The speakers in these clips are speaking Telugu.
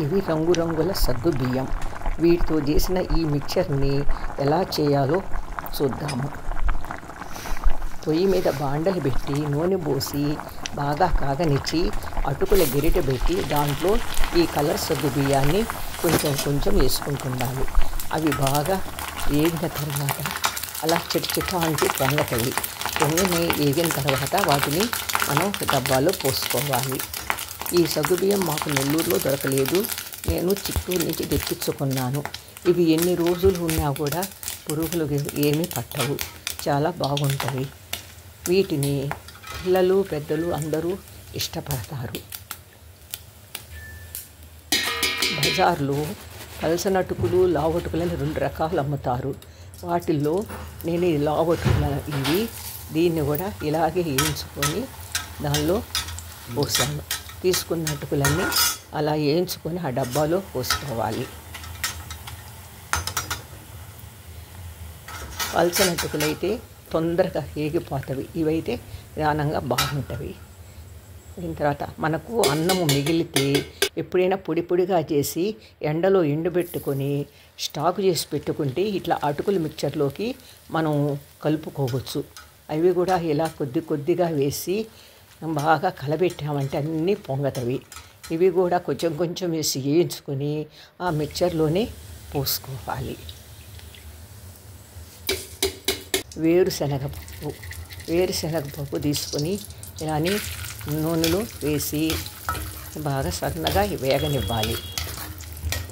ఇవి రంగురంగుల సగ్గుబియ్యం. వీటితో చేసిన ఈ మిక్చర్ని ఎలా చేయాలో చూద్దాము. పొయ్యి మీద బాండలు పెట్టి నూనె పోసి బాగా కాగనిచ్చి అటుకుల గెరిట పెట్టి దాంట్లో ఈ కలర్ సగ్గుబియ్యాన్ని కొంచెం కొంచెం వేసుకుంటుండాలి. అవి బాగా వేగిన తర్వాత అలా చిటచిట అంటూ పొంగతాయి. వేగిన తర్వాత వాటిని మనం డబ్బాలో పోసుకోవాలి. ఈ సగ్గుబియ్యం మాకు నెల్లూరులో దొరకలేదు, నేను చిత్తూరు నుంచి తెప్పించుకున్నాను. ఇవి ఎన్ని రోజులు ఉన్నా కూడా పురుగులు ఏమీ పట్టవు, చాలా బాగుంటాయి. వీటిని పిల్లలు పెద్దలు అందరూ ఇష్టపడతారు. బజార్లో పలసనటుకులు లావటుకులని 2 రకాలు అమ్ముతారు. వాటిల్లో నేను ఈ లావటుకులు దీన్ని కూడా ఇలాగే వేయించుకొని దానిలో పోసాను. తీసుకున్న అటుకులన్నీ అలా వేయించుకొని ఆ డబ్బాలో పోసుకోవాలి. పలసన అటుకులైతే తొందరగా వేగిపోతవి, ఇవైతే నిదానంగా బాగుంటవి. దీని తర్వాత మనకు అన్నము మిగిలితే ఎప్పుడైనా పొడి పొడిగా చేసి ఎండలో ఎండబెట్టుకొని స్టాక్ చేసి పెట్టుకుంటే ఇట్లా అటుకుల మిక్చర్లోకి మనం కలుపుకోవచ్చు. అవి కూడా ఇలా కొద్ది కొద్దిగా వేసి బాగా కలబెట్టామంటే అన్నీ పొంగతవి. ఇవి కూడా కొంచెం కొంచెం వేసి వేయించుకొని ఆ మిక్చర్లోనే పోసుకోవాలి. వేరుశనగపప్పు తీసుకొని ఇలాని నూనెలో వేసి బాగా సన్నగా వేగనివ్వాలి.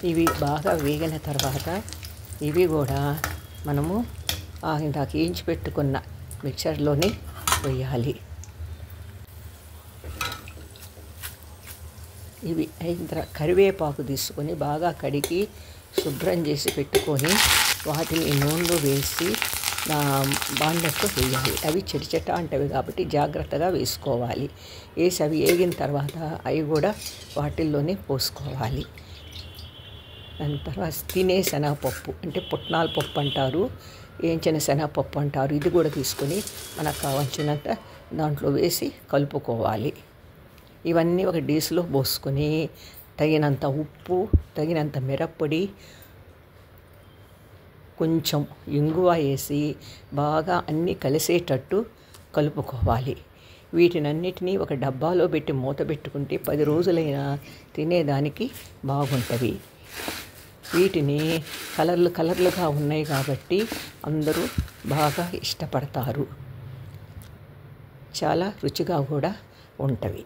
ఇవి బాగా వేగిన తర్వాత ఇవి కూడా మనము ఇందాక వేయించి పెట్టుకున్న మిక్చర్లోని వేయాలి. ఇవి అయిన తర్వాత కరివేపాకు తీసుకొని బాగా కడిగి శుభ్రం చేసి పెట్టుకొని వాటిని నూనెలో వేసి బాండతో వేయాలి. అవి చిటచిట అంటవి కాబట్టి జాగ్రత్తగా వేసుకోవాలి. వేసి అవి వేగిన తర్వాత అవి కూడా వాటిల్లోనే పోసుకోవాలి. దాని తర్వాత తినే శనగపప్పు అంటే పుట్నాల పప్పు అంటారు, వేయించిన శనగపప్పు అంటారు. ఇది కూడా తీసుకొని మనకు కావాల్సినంత దాంట్లో వేసి కలుపుకోవాలి. ఇవన్నీ ఒక డిష్లో పోసుకొని తగినంత ఉప్పు, తగినంత మిరప్పొడి, కొంచెం ఇంగువ వేసి బాగా అన్నీ కలిసేటట్టు కలుపుకోవాలి. వీటినన్నిటినీ ఒక డబ్బాలో పెట్టి మూత పెట్టుకుంటే 10 రోజులైనా తినేదానికి బాగుంటుంది. వీటిని కలర్లుగా ఉన్నాయి కాబట్టి అందరూ బాగా ఇష్టపడతారు. చాలా రుచిగా కూడా ఉంటవి.